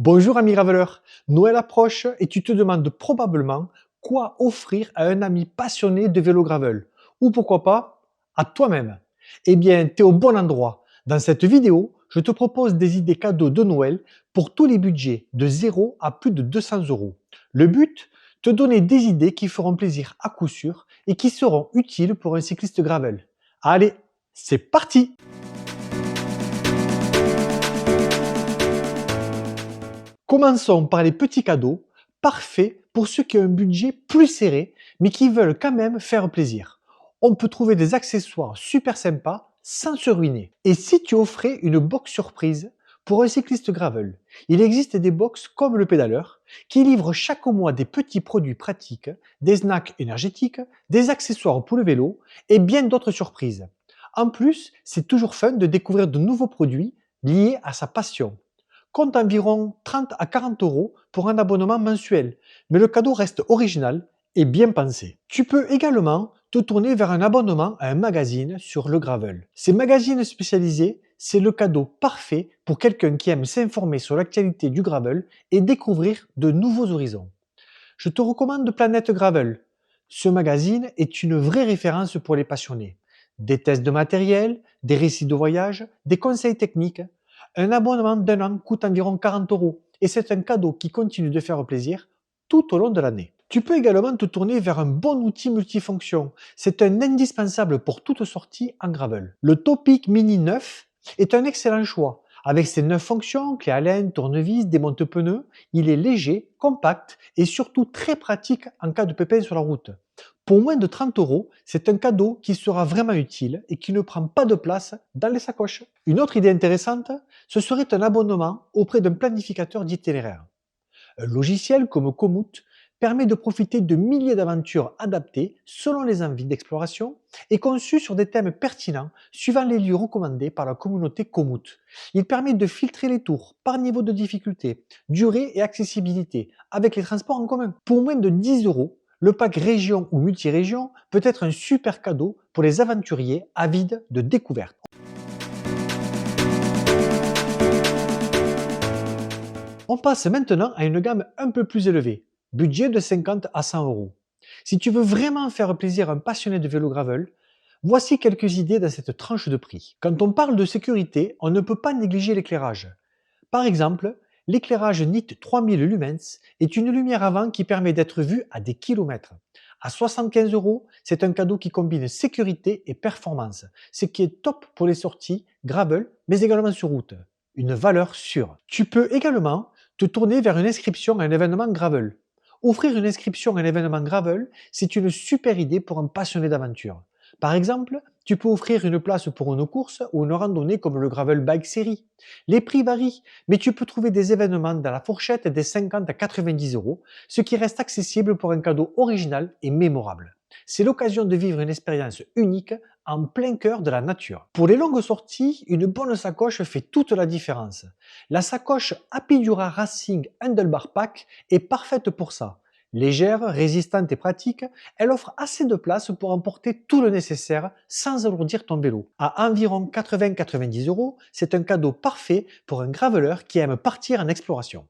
Bonjour ami graveleur, Noël approche et tu te demandes probablement quoi offrir à un ami passionné de vélo gravel ou pourquoi pas à toi-même. Eh bien, tu es au bon endroit. Dans cette vidéo, je te propose des idées cadeaux de Noël pour tous les budgets de 0 à plus de 200 euros. Le but, te donner des idées qui feront plaisir à coup sûr et qui seront utiles pour un cycliste gravel. Allez, c'est parti! Commençons par les petits cadeaux, parfaits pour ceux qui ont un budget plus serré, mais qui veulent quand même faire plaisir. On peut trouver des accessoires super sympas sans se ruiner. Et si tu offrais une box surprise pour un cycliste gravel, il existe des box comme le pédaleur qui livrent chaque mois des petits produits pratiques, des snacks énergétiques, des accessoires pour le vélo et bien d'autres surprises. En plus, c'est toujours fun de découvrir de nouveaux produits liés à sa passion. Compte environ 30 à 40 euros pour un abonnement mensuel, mais le cadeau reste original et bien pensé. Tu peux également te tourner vers un abonnement à un magazine sur le gravel. Ces magazines spécialisés, c'est le cadeau parfait pour quelqu'un qui aime s'informer sur l'actualité du gravel et découvrir de nouveaux horizons. Je te recommande Planète Gravel. Ce magazine est une vraie référence pour les passionnés. Des tests de matériel, des récits de voyage, des conseils techniques. Un abonnement d'un an coûte environ 40 euros et c'est un cadeau qui continue de faire plaisir tout au long de l'année. Tu peux également te tourner vers un bon outil multifonction. C'est un indispensable pour toute sortie en gravel. Le Topic Mini 9 est un excellent choix. Avec ses 9 fonctions, clé à laine, tournevis, démonte-pneus, il est léger, compact et surtout très pratique en cas de pépin sur la route. Pour moins de 30 euros, c'est un cadeau qui sera vraiment utile et qui ne prend pas de place dans les sacoches. Une autre idée intéressante, ce serait un abonnement auprès d'un planificateur d'itinéraire. Un logiciel comme Komoot permet de profiter de milliers d'aventures adaptées selon les envies d'exploration et conçues sur des thèmes pertinents suivant les lieux recommandés par la communauté Komoot. Il permet de filtrer les tours par niveau de difficulté, durée et accessibilité avec les transports en commun. Pour moins de 10 euros, le pack région ou multirégion peut être un super cadeau pour les aventuriers avides de découvertes. On passe maintenant à une gamme un peu plus élevée, budget de 50 à 100 euros. Si tu veux vraiment faire plaisir à un passionné de vélo gravel, voici quelques idées dans cette tranche de prix. Quand on parle de sécurité, on ne peut pas négliger l'éclairage. Par exemple, l'éclairage NIT 3000 lumens est une lumière avant qui permet d'être vue à des kilomètres. À 75 euros, c'est un cadeau qui combine sécurité et performance, ce qui est top pour les sorties gravel, mais également sur route. Une valeur sûre. Tu peux également te tourner vers une inscription à un événement gravel. Offrir une inscription à un événement gravel, c'est une super idée pour un passionné d'aventure. Par exemple, tu peux offrir une place pour une course ou une randonnée comme le Gravel Bike Series. Les prix varient, mais tu peux trouver des événements dans la fourchette des 50 à 90 euros, ce qui reste accessible pour un cadeau original et mémorable. C'est l'occasion de vivre une expérience unique en plein cœur de la nature. Pour les longues sorties, une bonne sacoche fait toute la différence. La sacoche Apidura Racing Handlebar Pack est parfaite pour ça. Légère, résistante et pratique, elle offre assez de place pour emporter tout le nécessaire sans alourdir ton vélo. À environ 80-90 euros, c'est un cadeau parfait pour un graveleur qui aime partir en exploration.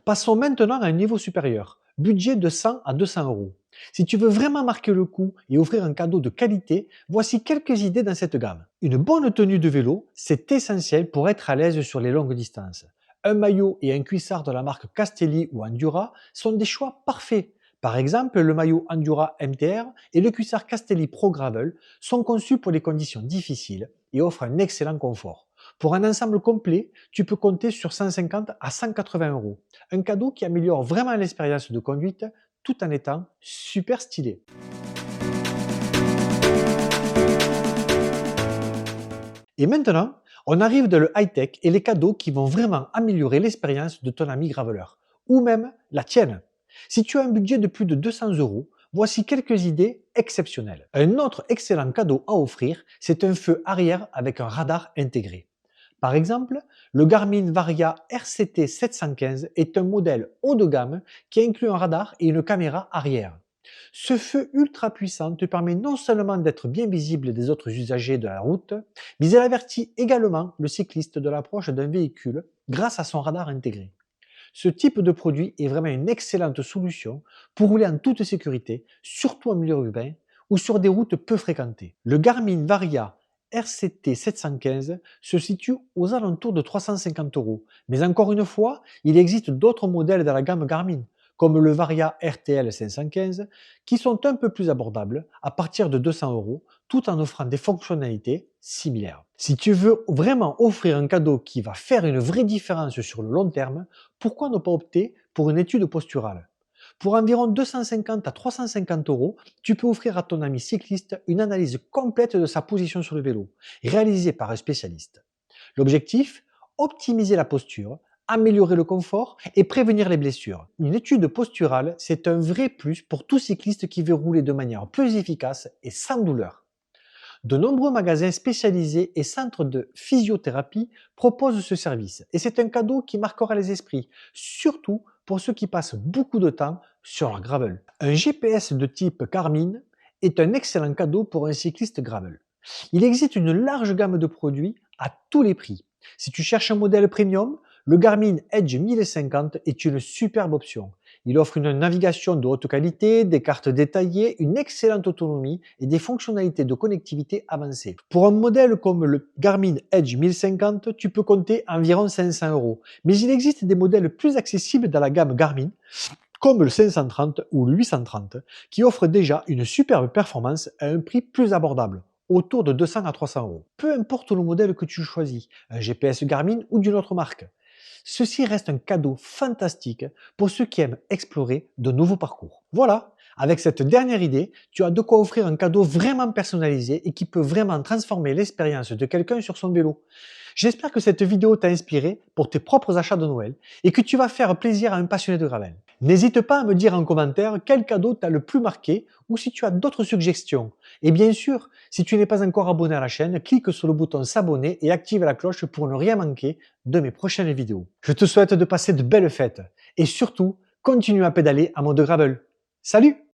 Passons maintenant à un niveau supérieur, budget de 100 à 200 euros. Si tu veux vraiment marquer le coup et offrir un cadeau de qualité, voici quelques idées dans cette gamme. Une bonne tenue de vélo, c'est essentiel pour être à l'aise sur les longues distances. Un maillot et un cuissard de la marque Castelli ou Endura sont des choix parfaits. Par exemple, le maillot Endura MTR et le cuissard Castelli Pro Gravel sont conçus pour les conditions difficiles et offrent un excellent confort. Pour un ensemble complet, tu peux compter sur 150 à 180 euros. Un cadeau qui améliore vraiment l'expérience de conduite tout en étant super stylé. Et maintenant, on arrive dans le high-tech et les cadeaux qui vont vraiment améliorer l'expérience de ton ami graveleur, ou même la tienne. Si tu as un budget de plus de 200 euros, voici quelques idées exceptionnelles. Un autre excellent cadeau à offrir, c'est un feu arrière avec un radar intégré. Par exemple, le Garmin Varia RCT 715 est un modèle haut de gamme qui inclut un radar et une caméra arrière. Ce feu ultra puissant te permet non seulement d'être bien visible des autres usagers de la route, mais il avertit également le cycliste de l'approche d'un véhicule grâce à son radar intégré. Ce type de produit est vraiment une excellente solution pour rouler en toute sécurité, surtout en milieu urbain ou sur des routes peu fréquentées. Le Garmin Varia RCT 715 se situe aux alentours de 350 euros. Mais encore une fois, il existe d'autres modèles dans la gamme Garmin, comme le Varia RTL 515, qui sont un peu plus abordables, à partir de 200 euros, tout en offrant des fonctionnalités similaires. Si tu veux vraiment offrir un cadeau qui va faire une vraie différence sur le long terme, pourquoi ne pas opter pour une étude posturale? Pour environ 250 à 350 euros, tu peux offrir à ton ami cycliste une analyse complète de sa position sur le vélo, réalisée par un spécialiste. L'objectif? Optimiser la posture, améliorer le confort et prévenir les blessures. Une étude posturale, c'est un vrai plus pour tout cycliste qui veut rouler de manière plus efficace et sans douleur. De nombreux magasins spécialisés et centres de physiothérapie proposent ce service et c'est un cadeau qui marquera les esprits, surtout pour ceux qui passent beaucoup de temps sur leur gravel. Un GPS de type Garmin est un excellent cadeau pour un cycliste gravel. Il existe une large gamme de produits à tous les prix. Si tu cherches un modèle premium, le Garmin Edge 1050 est une superbe option. Il offre une navigation de haute qualité, des cartes détaillées, une excellente autonomie et des fonctionnalités de connectivité avancées. Pour un modèle comme le Garmin Edge 1050, tu peux compter environ 500 euros. Mais il existe des modèles plus accessibles dans la gamme Garmin, comme le 530 ou le 830, qui offrent déjà une superbe performance à un prix plus abordable, autour de 200 à 300 euros. Peu importe le modèle que tu choisis, un GPS Garmin ou d'une autre marque. Ceci reste un cadeau fantastique pour ceux qui aiment explorer de nouveaux parcours. Voilà, avec cette dernière idée, tu as de quoi offrir un cadeau vraiment personnalisé et qui peut vraiment transformer l'expérience de quelqu'un sur son vélo. J'espère que cette vidéo t'a inspiré pour tes propres achats de Noël et que tu vas faire plaisir à un passionné de gravel. N'hésite pas à me dire en commentaire quel cadeau t'a le plus marqué ou si tu as d'autres suggestions. Et bien sûr, si tu n'es pas encore abonné à la chaîne, clique sur le bouton s'abonner et active la cloche pour ne rien manquer de mes prochaines vidéos. Je te souhaite de passer de belles fêtes et surtout, continue à pédaler à mode gravel. Salut!